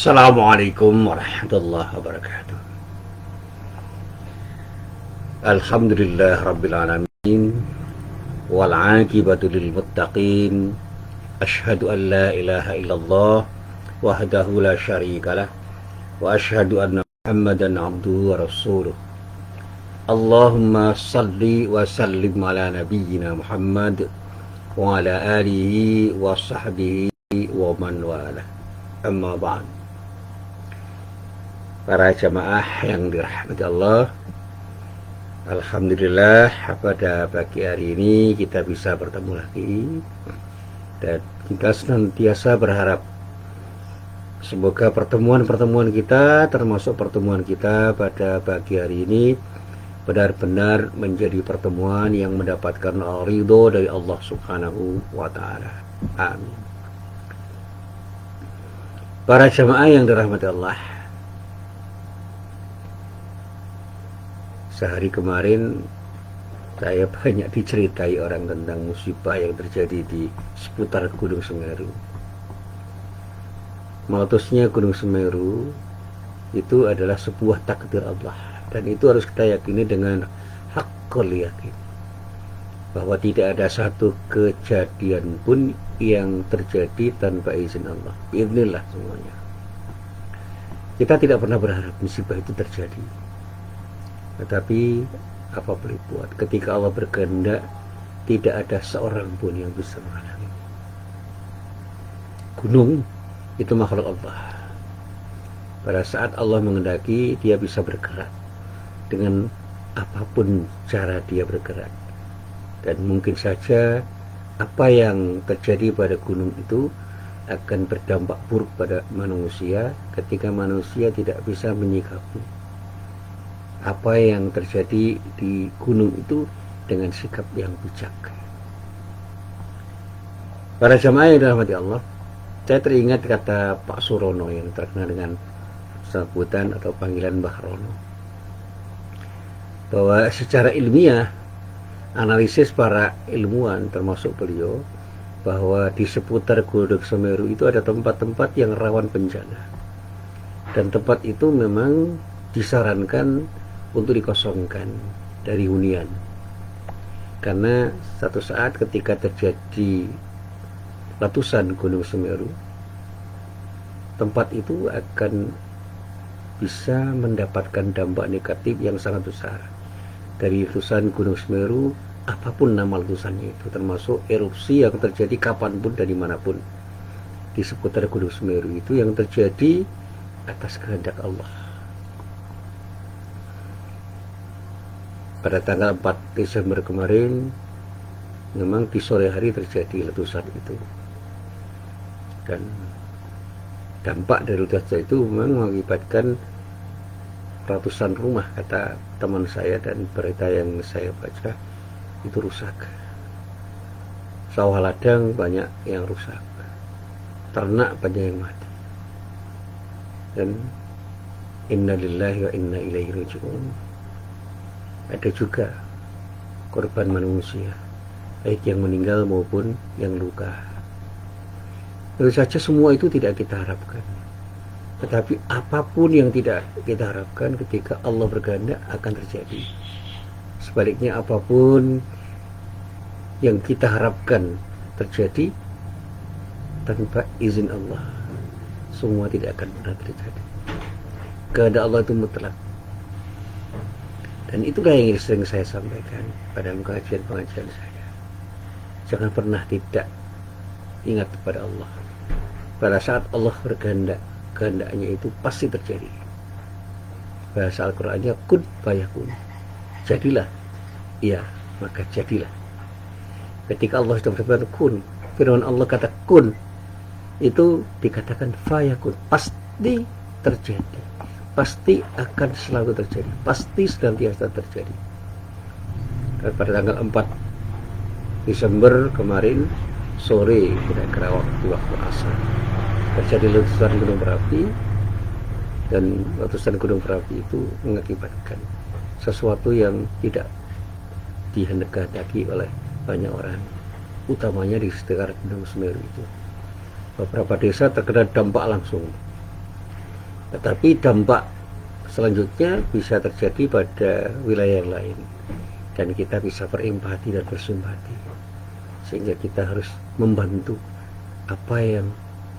Assalamualaikum warahmatullahi wabarakatuh. Alhamdulillah rabbil alamin wal aqibatu lil muttaqin. Asyhadu an la ilaha illallah wahdahu la syarikalah wa asyhadu anna Muhammadan abduhu wa rasuluh. Allahumma salli wa sallim ala nabiyyina Muhammad wa ala alihi wa sahbihi wa man wala. Amma ba'd. Para jamaah yang dirahmati Allah, alhamdulillah pada pagi hari ini kita bisa bertemu lagi, dan kita senantiasa berharap semoga pertemuan-pertemuan kita, termasuk pertemuan kita pada pagi hari ini, benar-benar menjadi pertemuan yang mendapatkan ridho dari Allah Subhanahu wa Ta'ala. Amin. Para jamaah yang dirahmati Allah, sehari kemarin saya banyak diceritai orang tentang musibah yang terjadi di seputar Gunung Semeru. Meletusnya Gunung Semeru itu adalah sebuah takdir Allah, dan itu harus kita yakini dengan haqqul yakin, bahwa tidak ada satu kejadian pun yang terjadi tanpa izin Allah. Bismillah semuanya. Kita tidak pernah berharap musibah itu terjadi, tetapi apa boleh buat, ketika Allah berkehendak tidak ada seorang pun yang bisa menghalangi. Gunung itu makhluk Allah. Pada saat Allah menghendaki, dia bisa bergerak dengan apapun cara dia bergerak, dan mungkin saja apa yang terjadi pada gunung itu akan berdampak buruk pada manusia ketika manusia tidak bisa menyikapi apa yang terjadi di gunung itu dengan sikap yang bijak. Para jamaah yang dirahmati Allah, saya teringat kata Pak Surono yang terkenal dengan sebutan atau panggilan Mbah Rono, bahwa secara ilmiah, analisis para ilmuwan termasuk beliau, bahwa di seputar Gunung Semeru itu ada tempat-tempat yang rawan bencana, dan tempat itu memang disarankan untuk dikosongkan dari hunian, karena satu saat ketika terjadi letusan Gunung Semeru, tempat itu akan bisa mendapatkan dampak negatif yang sangat besar dari letusan Gunung Semeru, apapun nama letusannya itu, termasuk erupsi yang terjadi kapanpun dan dimanapun di seputar Gunung Semeru itu yang terjadi atas kehendak Allah. Pada tanggal 4 Desember kemarin, memang di sore hari terjadi letusan itu, dan dampak dari letusan itu memang mengakibatkan ratusan rumah, kata teman saya dan berita yang saya baca, itu rusak. Sawah ladang banyak yang rusak, ternak banyak yang mati, dan inna lillahi wa inna ilaihi raji'un. Ada juga korban manusia, baik yang meninggal maupun yang luka. Tentu saja semua itu tidak kita harapkan, tetapi apapun yang tidak kita harapkan ketika Allah berkehendak akan terjadi. Sebaliknya, apapun yang kita harapkan terjadi tanpa izin Allah, semua tidak akan pernah terjadi. Kehendak Allah itu mutlak, dan itulah yang sering saya sampaikan pada pengajian-pengajian saya. Jangan pernah tidak ingat kepada Allah. Pada saat Allah berkehendak, kehendaknya itu pasti terjadi. Bahasa Al-Qur'annya kun fayakun, jadilah, iya maka jadilah. Ketika Allah sudah berfirman kun, firman Allah kata kun, itu dikatakan fayakun, pasti terjadi, pasti akan selalu terjadi, pasti senantiasa terjadi. Dan pada tanggal 4 Desember kemarin sore, kira-kira waktu asar, terjadi letusan gunung berapi, dan letusan gunung berapi itu mengakibatkan sesuatu yang tidak dihendaki oleh banyak orang, utamanya di sekitar Gunung Semeru itu. Beberapa desa terkena dampak langsung, Tetapi dampak selanjutnya bisa terjadi pada wilayah yang lain, dan kita bisa berempati dan bersimpati, sehingga kita harus membantu apa yang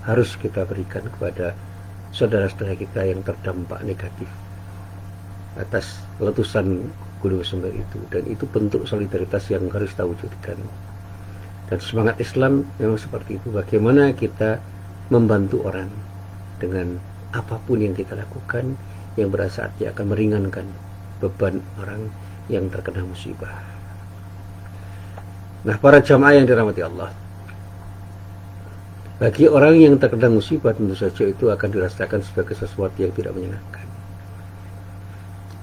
harus kita berikan kepada saudara-saudara kita yang terdampak negatif atas letusan Gunung Semeru itu. Dan itu bentuk solidaritas yang harus kita wujudkan. Dan semangat Islam memang seperti itu. Bagaimana kita membantu orang dengan apapun yang kita lakukan, yang berasa arti akan meringankan beban orang yang terkena musibah. Nah, para jamaah yang dirahmati Allah, bagi orang yang terkena musibah tentu saja itu akan dirasakan sebagai sesuatu yang tidak menyenangkan.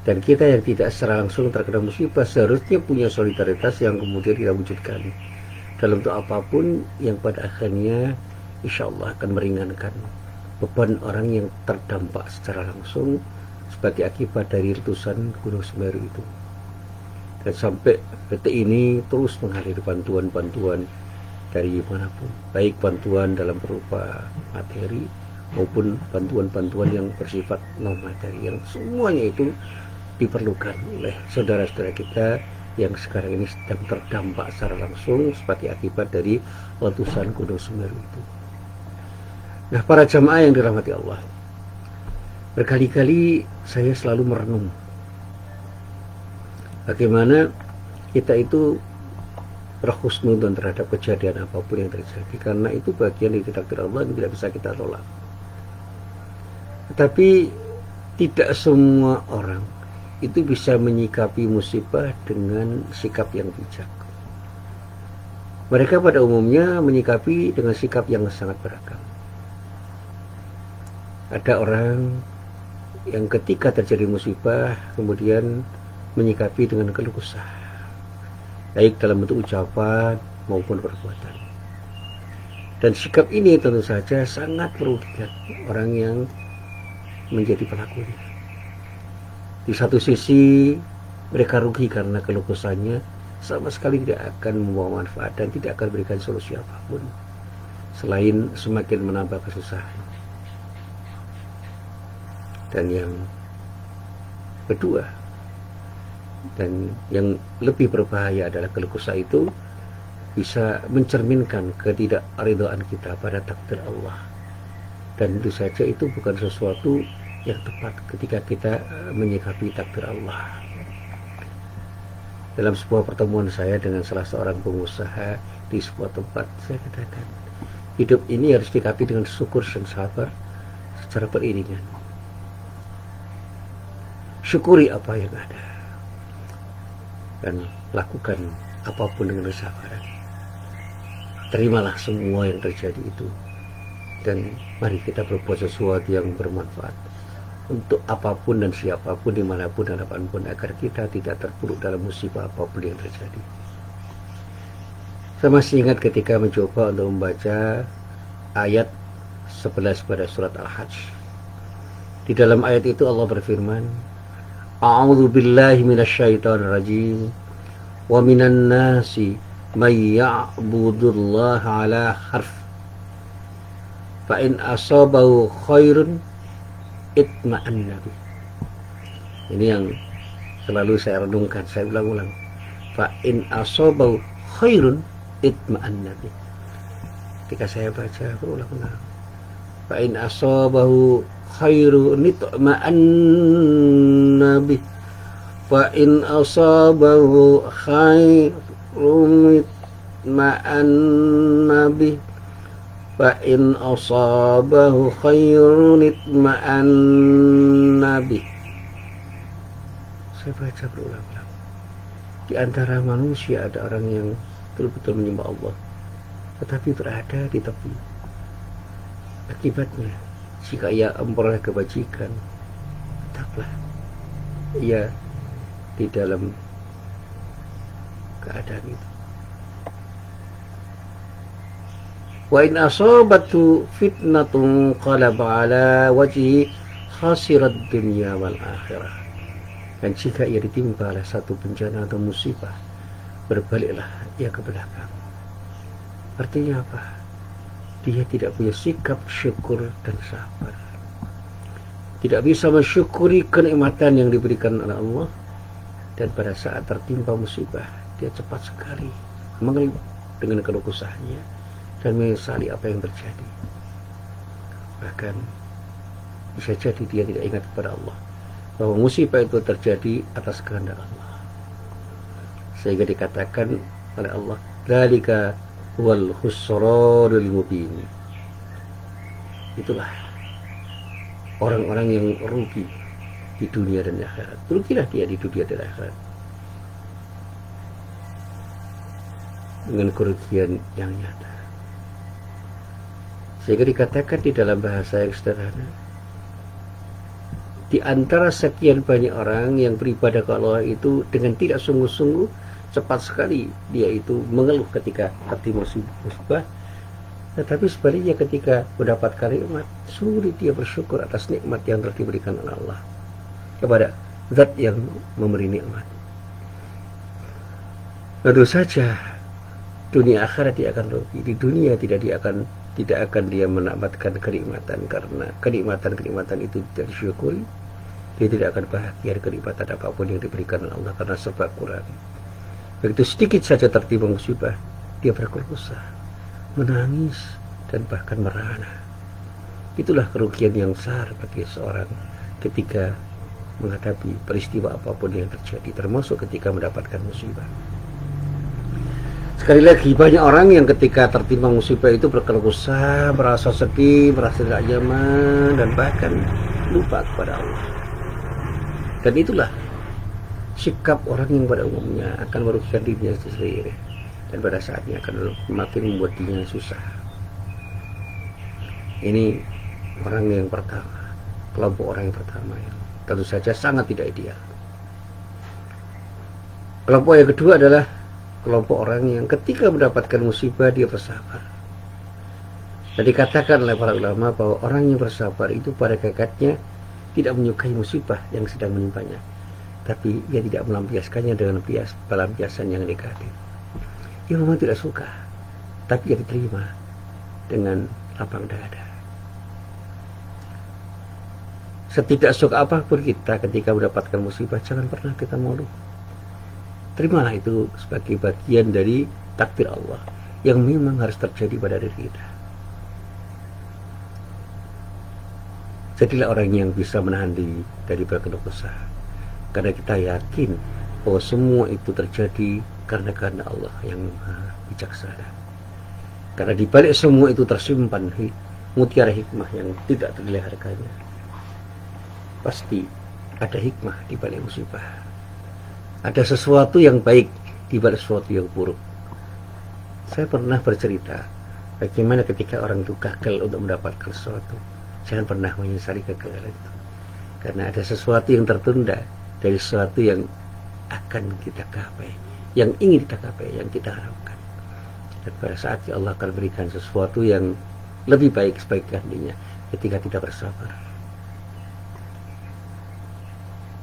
Dan kita yang tidak secara langsung terkena musibah seharusnya punya solidaritas yang kemudian kita wujudkan dalam bentuk apapun yang pada akhirnya insya Allah akan meringankan beban orang yang terdampak secara langsung sebagai akibat dari letusan Gunung Semeru itu. Dan sampai detik ini terus mengalir bantuan-bantuan dari manapun, baik bantuan dalam berupa materi maupun bantuan-bantuan yang bersifat non materi, yang semuanya itu diperlukan oleh saudara-saudara kita yang sekarang ini sedang terdampak secara langsung sebagai akibat dari letusan Gunung Semeru itu. Nah, para jamaah yang dirahmati Allah, berkali-kali saya selalu merenung bagaimana kita itu berhusnuzon terhadap kejadian apapun yang terjadi, karena itu bagian dari takdir Allah yang tidak bisa kita tolak. Tetapi tidak semua orang itu bisa menyikapi musibah dengan sikap yang bijak. Mereka pada umumnya menyikapi dengan sikap yang sangat beragam. Ada orang yang ketika terjadi musibah kemudian menyikapi dengan keluh kesah, baik dalam bentuk ucapan maupun perbuatan. Dan sikap ini tentu saja sangat merugikan orang yang menjadi pelakunya. Di satu sisi mereka rugi karena keluh kesahnya sama sekali tidak akan membawa manfaat dan tidak akan berikan solusi apapun selain semakin menambah kesusahan. Dan yang kedua, dan yang lebih berbahaya adalah keluh kesah itu bisa mencerminkan ketidakridhaan kita pada takdir Allah. Dan tentu saja itu bukan sesuatu yang tepat ketika kita menyikapi takdir Allah. Dalam sebuah pertemuan saya dengan salah seorang pengusaha di sebuah tempat, saya katakan, hidup ini harus disikapi dengan syukur dan sabar secara beriringan. Syukuri apa yang ada dan lakukan apapun dengan kesabaran. Terimalah semua yang terjadi itu, dan mari kita berbuat sesuatu yang bermanfaat untuk apapun dan siapapun, dimanapun dan kapanpun, agar kita tidak terpuruk dalam musibah apapun yang terjadi. Saya masih ingat ketika mencoba untuk membaca ayat 11 pada surat Al-Hajj. Di dalam ayat itu Allah berfirman, A'udzu billahi minasyaitonir rajim, wa minan nasi may ya'budullaha ala harf, fa in asabahu khairun itma'anna bih. Ini yang selalu saya renungkan, saya ulang-ulang. Fa in asabahu khairun itma'anna bih. Ketika saya baca berulang-ulang, fa in asabahu khairun itma'anna bih, fa in asabahu khairun itma'anna bih, fa in asabahu khairun itma'anna bih. Saya baca berulang-ulang. Di antara manusia ada orang yang betul-betul menyembah Allah, tetapi berada di tepi. Akibatnya, jika ia memperoleh kebajikan, tetaplah ia di dalam keadaan itu. Wa in asabatu fitnatun qalaba ala wajhi khasirat dunya wal akhirah. Dan jika ia ditimpa oleh satu bencana atau musibah, berbaliklah ia ke belakang. Artinya apa? Dia tidak punya sikap syukur dan sabar. tidak bisa mensyukuri kenikmatan yang diberikan oleh Allah, dan pada saat tertimpa musibah dia cepat sekali mengeluh dengan keluh kesahnya dan menyesali apa yang terjadi. Bahkan bisa jadi dia tidak ingat kepada Allah bahwa musibah itu terjadi atas kehendak Allah, sehingga dikatakan oleh Allah, dzalika wal khusranul mubin. Itulah orang-orang yang rugi di dunia dan akhirat. Rugilah dia di dunia dan akhirat dengan kerugian yang nyata. Sehingga dikatakan di dalam bahasa yang sederhana, di antara sekian banyak orang yang beribadah ke Allah itu dengan tidak sungguh-sungguh, cepat sekali dia itu mengeluh ketika tertimpa musibah. Tetapi sebaliknya ketika mendapatkan nikmat, sulit dia bersyukur atas nikmat yang telah diberikan oleh Allah kepada zat yang memberi nikmat. Tentu saja dunia akhirat dia akan rugi. Di dunia tidak akan dia mendapatkan kenikmatan, karena kenikmatan itu tidak disyukuri. Dia tidak akan bahagia kenikmatan apapun yang diberikan oleh Allah karena serba kurang. Begitu sedikit saja tertimpa musibah, dia berkeluh kesah, menangis, dan bahkan merana. Itulah kerugian yang besar bagi seorang ketika menghadapi peristiwa apapun yang terjadi, termasuk ketika mendapatkan musibah. Sekali lagi, banyak orang yang ketika tertimpa musibah itu berkeluh kesah, merasa sedih, merasa tidak nyaman, dan bahkan lupa kepada Allah. Dan itulah sikap orang yang pada umumnya akan merugikan dirinya sendiri, dan pada saatnya akan makin membuat dirinya susah. Ini orang yang pertama, kelompok orang yang pertama yang tentu saja sangat tidak ideal. Kelompok yang kedua adalah kelompok orang yang ketika mendapatkan musibah dia bersabar. Dan dikatakan oleh para ulama bahwa orang yang bersabar itu pada hakikatnya tidak menyukai musibah yang sedang menimpanya, tapi dia tidak melampiaskannya dengan pelampiasan yang negatif. Dia memang tidak suka, tapi dia diterima dengan lapang dada. Setidak suka apapun kita ketika mendapatkan musibah, jangan pernah kita mengeluh. Terimalah itu sebagai bagian dari takdir Allah yang memang harus terjadi pada diri kita. Jadilah orang yang bisa menahan diri dari berkeluh kesah, karena kita yakin bahwa semua itu terjadi karena Allah yang Maha Bijaksana. Karena di balik semua itu tersimpan mutiara hikmah yang tidak ternilai harganya. Pasti ada hikmah di balik musibah. Ada sesuatu yang baik di balik sesuatu yang buruk. Saya pernah bercerita bagaimana ketika orang itu gagal untuk mendapatkan sesuatu. Jangan pernah menyesali kegagalan itu, karena ada sesuatu yang tertunda dari sesuatu yang akan kita capai, yang ingin kita capai, yang kita harapkan. Dan pada saat Allah akan berikan sesuatu yang lebih baik sebagai gantinya ketika tidak bersabar.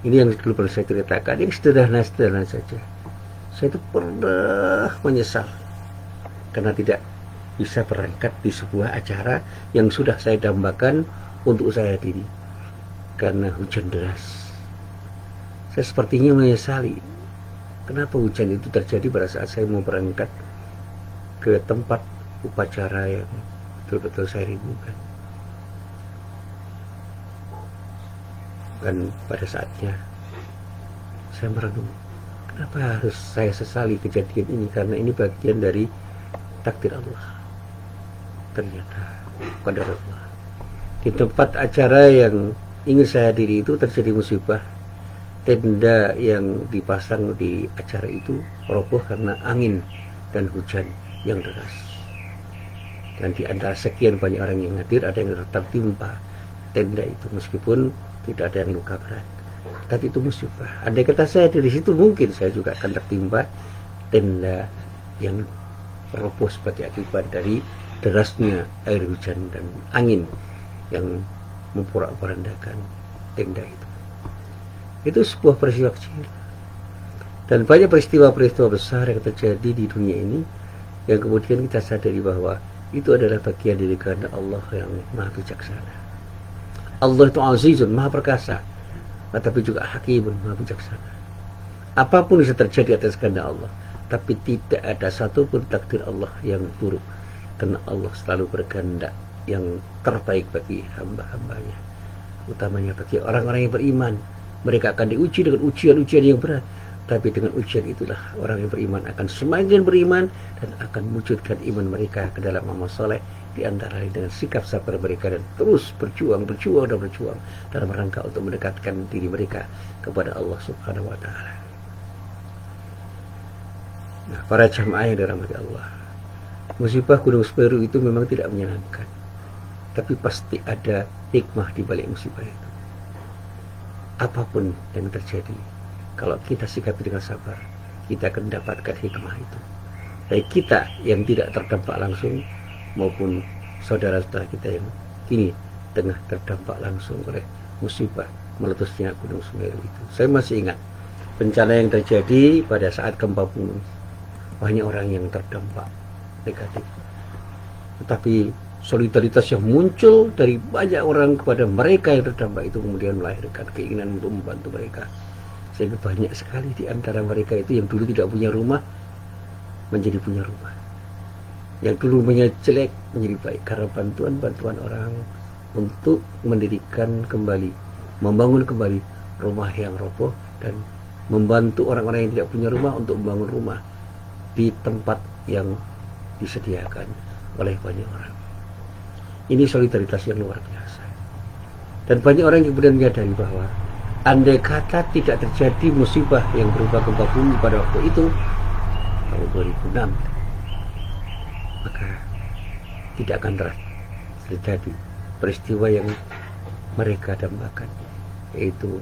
Ini yang dulu pernah saya ceritakan, yang sederhana-sederhana saja. Saya itu pernah menyesal karena tidak bisa berangkat di sebuah acara yang sudah saya dambakan untuk saya hadiri karena hujan deras. Saya sepertinya menyesali kenapa hujan itu terjadi pada saat saya mau berangkat ke tempat upacara yang betul-betul saya rindukan. Dan pada saatnya saya merenung, kenapa harus saya sesali kejadian ini, karena ini bagian dari takdir Allah. Ternyata qadar Allah. Di tempat acara yang ingin saya hadiri itu terjadi musibah. Tenda yang dipasang di acara itu roboh karena angin dan hujan yang deras. Dan di antara sekian banyak orang yang hadir, ada yang tertimpa tenda itu, meskipun tidak ada yang luka berat. Tapi itu musibah. Andai kata saya di situ, mungkin saya juga akan tertimpa tenda yang roboh sebagai akibat dari derasnya air hujan dan angin yang memporak-porandakan tenda itu. Itu sebuah peristiwa kecil. Dan banyak peristiwa-peristiwa besar yang terjadi di dunia ini yang kemudian kita sadari bahwa itu adalah bagian dari kehendak Allah yang Maha Bijaksana. Allah itu azizun, maha perkasa, tetapi juga hakimun, maha bijaksana. Apapun bisa terjadi atas kehendak Allah, tapi tidak ada satupun takdir Allah yang buruk, karena Allah selalu berkehendak yang terbaik bagi hamba-hambanya, utamanya bagi orang-orang yang beriman. Mereka akan diuji dengan ujian-ujian yang berat, tapi dengan ujian itulah orang yang beriman akan semakin beriman dan akan mewujudkan iman mereka ke dalam amal soleh, di antara lain dengan sikap sabar mereka dan terus berjuang dalam rangka untuk mendekatkan diri mereka kepada Allah Subhanahu wa taala. Nah, para jamaah yang dirahmati Allah, musibah Gunung Semeru itu memang tidak menyenangkan, tapi pasti ada hikmah di balik musibah itu. Apapun yang terjadi, kalau kita sikapi dengan sabar, kita akan mendapatkan hikmah itu. Baik kita yang tidak terdampak langsung maupun saudara-saudara kita yang kini tengah terdampak langsung oleh musibah meletusnya Gunung Semeru itu. Saya masih ingat bencana yang terjadi pada saat gempa bumi. Banyak orang yang terdampak negatif, tetapi solidaritas yang muncul dari banyak orang kepada mereka yang terdampak itu kemudian melahirkan keinginan untuk membantu mereka, sehingga banyak sekali di antara mereka itu yang dulu tidak punya rumah menjadi punya rumah, yang dulu punya jelek menjadi baik karena bantuan orang untuk mendirikan kembali, membangun kembali rumah yang roboh, dan membantu orang-orang yang tidak punya rumah untuk membangun rumah di tempat yang disediakan oleh banyak orang. Ini solidaritas yang luar biasa. Dan banyak orang yang kemudian menyadari bahwa andai kata tidak terjadi musibah yang berupa gempa bumi pada waktu itu, tahun 2006, maka tidak akan terjadi peristiwa yang mereka dambakan, yaitu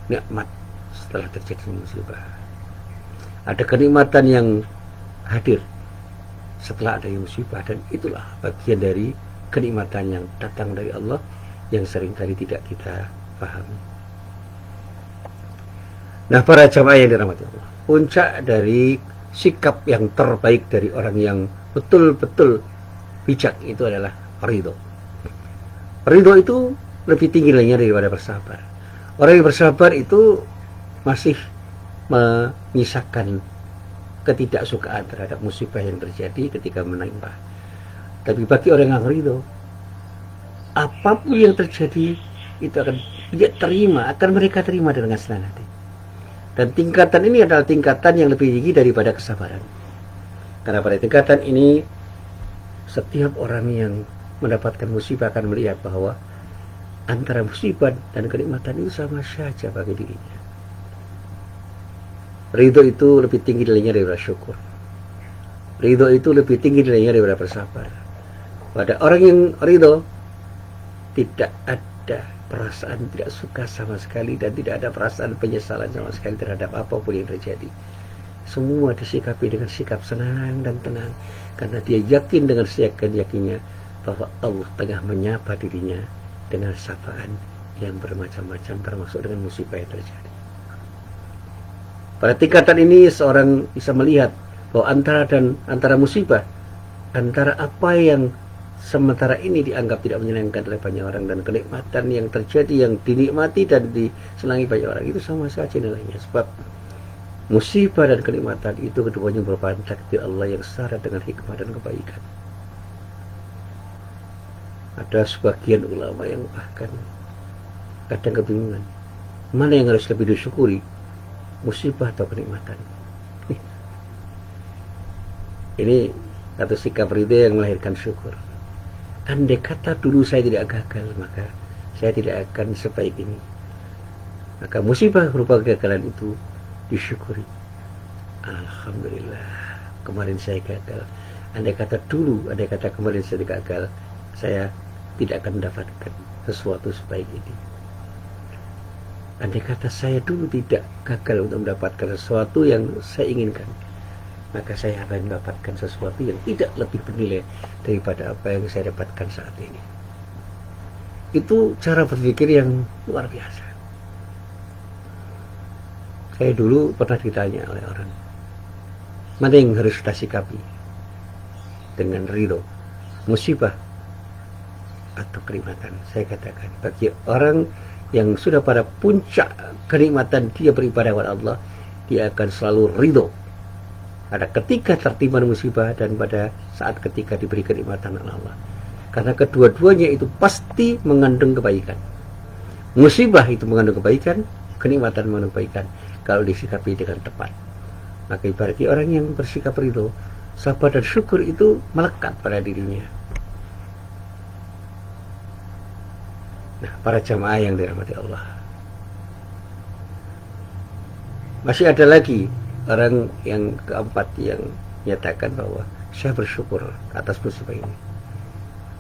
nikmat setelah terjadi musibah. Ada kenikmatan yang hadir setelah adanya musibah, dan itulah bagian dari kenikmatan yang datang dari Allah yang seringkali tidak kita pahami. Nah, para jamaah yang dirahmati Allah, puncak dari sikap yang terbaik dari orang yang betul-betul bijak itu adalah ridho. Ridho itu lebih tinggi lainnya daripada bersabar. Orang yang bersabar itu masih menyisakan ketidaksukaan terhadap musibah yang terjadi ketika menimpa. Tapi bagi orang yang ridho, apapun yang terjadi itu akan dia terima, akan mereka terima dengan senang hati. Dan tingkatan ini adalah tingkatan yang lebih tinggi daripada kesabaran. Karena pada tingkatan ini, setiap orang yang mendapatkan musibah akan melihat bahwa antara musibah dan kenikmatan itu sama saja bagi dirinya. Ridho itu lebih tinggi nilainya daripada syukur. Ridho itu lebih tinggi nilainya daripada bersabar. Pada orang yang ridho, tidak ada perasaan tidak suka sama sekali, dan tidak ada perasaan penyesalan sama sekali terhadap apapun yang terjadi. Semua disikapi dengan sikap senang dan tenang, karena dia yakin dengan seyakin-yakinnya bahwa Allah tengah menyapa dirinya dengan sapaan yang bermacam-macam, termasuk dengan musibah yang terjadi. Pada tingkatan ini seorang bisa melihat bahwa antara musibah, antara apa yang sementara ini dianggap tidak menyenangkan oleh banyak orang, dan kenikmatan yang terjadi yang dinikmati dan disenangi banyak orang, itu sama saja nilainya. Sebab musibah dan kenikmatan itu keduanya merupakan takdir Allah yang syarat dengan hikmah dan kebaikan. Ada sebagian ulama yang bahkan kadang kebingungan, mana yang harus lebih disyukuri, musibah atau kenikmatan. Ini satu sikap ridho yang melahirkan syukur. Andai kata dulu saya tidak gagal, maka saya tidak akan sebaik ini. Maka musibah berupa kegagalan itu disyukuri. Alhamdulillah, kemarin saya gagal. Andai kata kemarin saya gagal, saya tidak akan mendapatkan sesuatu sebaik ini. Andai kata saya dulu tidak gagal untuk mendapatkan sesuatu yang saya inginkan, maka saya akan mendapatkan sesuatu yang tidak lebih bernilai daripada apa yang saya dapatkan saat ini. Itu cara berpikir yang luar biasa. Saya dulu pernah ditanya oleh orang, mana yang harus kita sikapi dengan ridho, musibah atau kenikmatan. Saya katakan, bagi orang yang sudah pada puncak kenikmatan dia beribadah kepada Allah, dia akan selalu ridho pada ketika tertimpa musibah dan pada saat ketika diberi kenikmatan oleh Allah. Karena kedua-duanya itu pasti mengandung kebaikan. Musibah itu mengandung kebaikan, kenikmatan mengandung kebaikan kalau disikapi dengan tepat. Maka bagi orang yang bersikap ridho, sabar dan syukur itu melekat pada dirinya. Nah, para jamaah yang dirahmati Allah, masih ada lagi orang yang keempat yang menyatakan bahwa saya bersyukur atas musibah ini.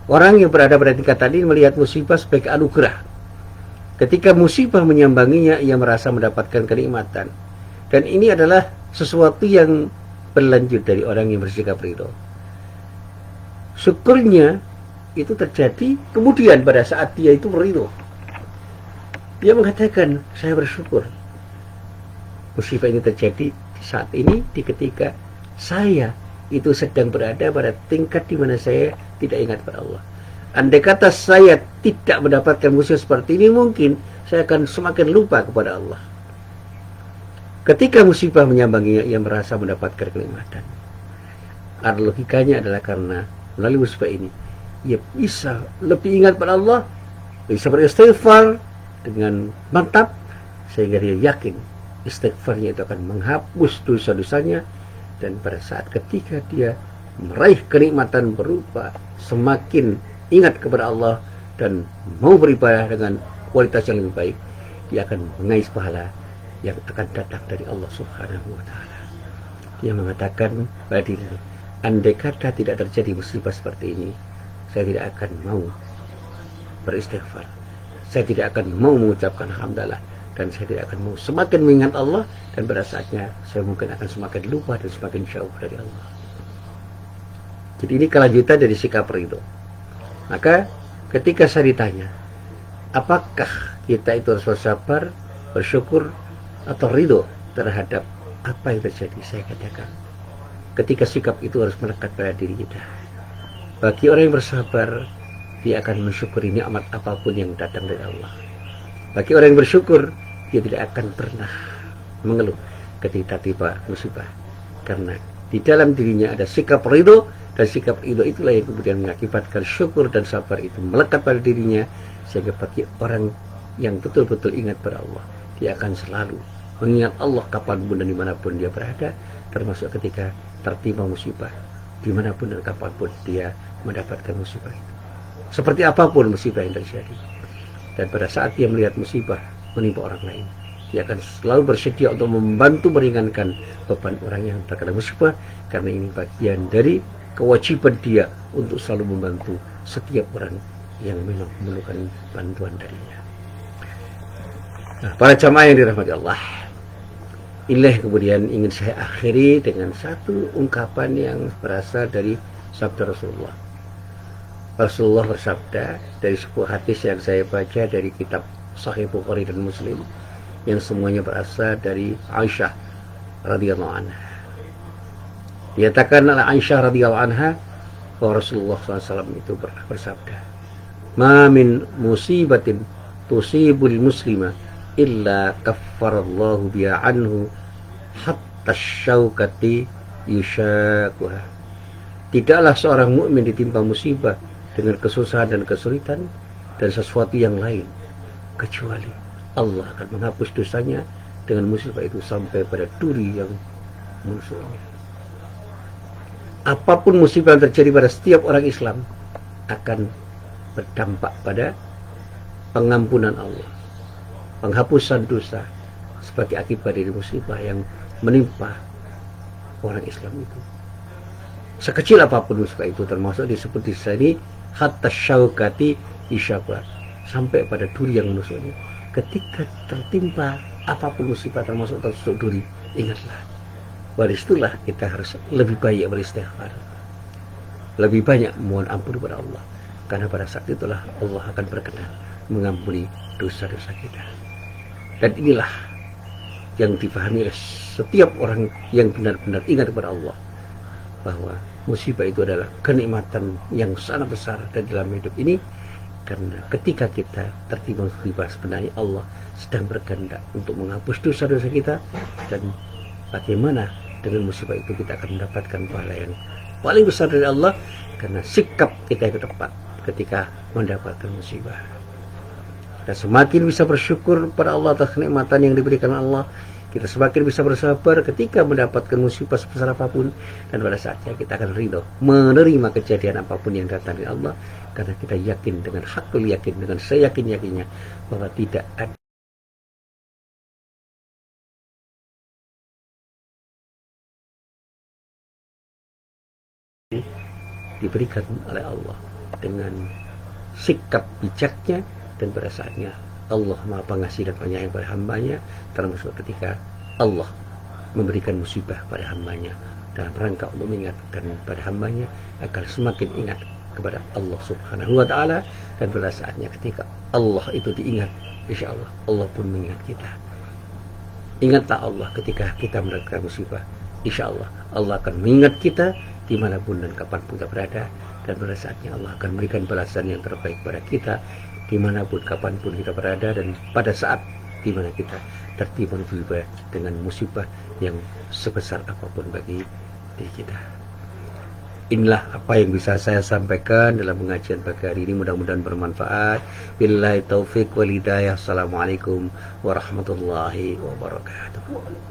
Orang yang berada pada tingkat tadi melihat musibah sebagai anugerah. Ketika musibah menyambanginya, ia merasa mendapatkan kenikmatan. Dan ini adalah sesuatu yang berlanjut dari orang yang bersikap ridho. Syukurnya itu terjadi kemudian pada saat dia itu ridho. Dia mengatakan, saya bersyukur musibah ini terjadi di saat ini, di ketika saya itu sedang berada pada tingkat di mana saya tidak ingat pada Allah. Andai kata saya tidak mendapatkan musibah seperti ini, mungkin saya akan semakin lupa kepada Allah. Ketika musibah menyambanginya, ia merasa mendapatkan kenikmatan. Ada logikanya adalah karena melalui musibah ini, ia bisa lebih ingat pada Allah, bisa beristighfar dengan mantap, sehingga dia yakin istighfarnya itu akan menghapus dosa-dosanya. Dan pada saat ketika dia meraih kenikmatan berupa semakin ingat kepada Allah dan mau beribadah dengan kualitas yang lebih baik, dia akan mengais pahala yang akan datang dari Allah Subhanahu wa Ta'ala. Dia mengatakan pada diri, andai kata tidak terjadi musibah seperti ini, saya tidak akan mau beristighfar, saya tidak akan mau mengucapkan hamdalah, dan saya tidak akan mau semakin mengingat Allah, dan pada saatnya saya mungkin akan semakin lupa dan semakin jauh dari Allah. Jadi ini kelanjutan dari sikap ridho. Maka ketika saya ditanya, apakah kita itu harus bersabar, bersyukur, atau ridho terhadap apa yang terjadi, saya katakan, ketika sikap itu harus melekat pada diri kita. Bagi orang yang bersabar, dia akan mensyukuri nikmat apapun yang datang dari Allah. Bagi orang yang bersyukur, dia tidak akan pernah mengeluh ketika tiba musibah, karena di dalam dirinya ada sikap ridho, dan sikap ridho itulah yang kemudian mengakibatkan syukur dan sabar itu melekat pada dirinya, sehingga bagi orang yang betul-betul ingat pada Allah, dia akan selalu mengingat Allah kapanpun dan dimanapun dia berada, termasuk ketika tertimpa musibah, dimanapun dan kapanpun dia mendapatkan musibah itu, seperti apapun musibah yang terjadi. Dan pada saat dia melihat musibah menimpa orang lain, dia akan selalu bersedia untuk membantu meringankan beban orang yang terkena musibah, karena ini bagian dari kewajiban dia untuk selalu membantu setiap orang yang memang memerlukan bantuan darinya. Nah, para jamaah yang dirahmati Allah, inilah kemudian ingin saya akhiri dengan satu ungkapan yang berasal dari sabda Rasulullah. Rasulullah bersabda dari sebuah hadis yang saya baca dari kitab Sahih Bukhari dan Muslim, yang semuanya berasal dari Aisyah radhiyallahu anha. Dinyatakan oleh Aisyah radhiyallahu anha bahwa Rasulullah SAW itu pernah bersabda, "Ma min musibatin tusibul muslima illa kaffarallahu biha anhu hatta syaukati yushakuha." Tidaklah seorang mukmin ditimpa musibah dengan kesusahan dan kesulitan dan sesuatu yang lain, kecuali Allah akan menghapus dosanya dengan musibah itu sampai pada duri yang menusuknya. Apapun musibah yang terjadi pada setiap orang Islam akan berdampak pada pengampunan Allah, penghapusan dosa sebagai akibat dari musibah yang menimpa orang Islam itu. Sekecil apapun musibah itu, termasuk disebut di sini hatta syaukati isyabah, sampai pada duri yang menusuknya. Ketika tertimpa apapun musibah, termasuk tertusuk duri, ingatlah, dari situlah kita harus lebih banyak beristighfar, lebih banyak mohon ampun kepada Allah, karena pada saat itulah Allah akan berkenan mengampuni dosa-dosa kita. Dan inilah yang dipahami oleh setiap orang yang benar-benar ingat kepada Allah, bahwa musibah itu adalah kenikmatan yang sangat besar, dan dalam hidup ini Karena ketika kita tertimpa musibah, sebenarnya Allah sedang berkehendak untuk menghapus dosa-dosa kita, dan bagaimana dengan musibah itu kita akan mendapatkan pahala yang paling besar dari Allah, karena sikap kita itu tepat ketika mendapatkan musibah. Dan semakin bisa bersyukur pada Allah atas kenikmatan yang diberikan Allah, kita semakin bisa bersabar ketika mendapatkan musibah sebesar apapun, dan pada saatnya kita akan ridho menerima kejadian apapun yang datang dari Allah, karena kita yakin dengan hakul yakin, dengan seyakin-yakinnya bahwa tidak ada diberikan oleh Allah dengan sikap bijaknya, dan pada saatnya Allah Maha Pengasih dan Penyayang pada hambanya, termasuk ketika Allah memberikan musibah pada hambanya dalam rangka untuk mengingatkan pada hambanya agar semakin ingat kepada Allah Subhanahu wa Ta'ala. Dan pada saatnya ketika Allah itu diingat, insya Allah Allah pun mengingat kita. Ingatlah Allah ketika kita mendapatkan musibah, insya Allah Allah akan mengingat kita dimanapun dan kapanpun kita berada, dan pada saatnya Allah akan memberikan balasan yang terbaik pada kita dimanapun kapanpun kita berada, dan pada saat dimana kita tertimpa musibah dengan musibah yang sebesar apapun bagi diri kita. Inilah apa yang bisa saya sampaikan dalam pengajian pagi hari ini, mudah-mudahan bermanfaat. Billahi taufik wal hidayah. Assalamualaikum warahmatullahi wabarakatuh.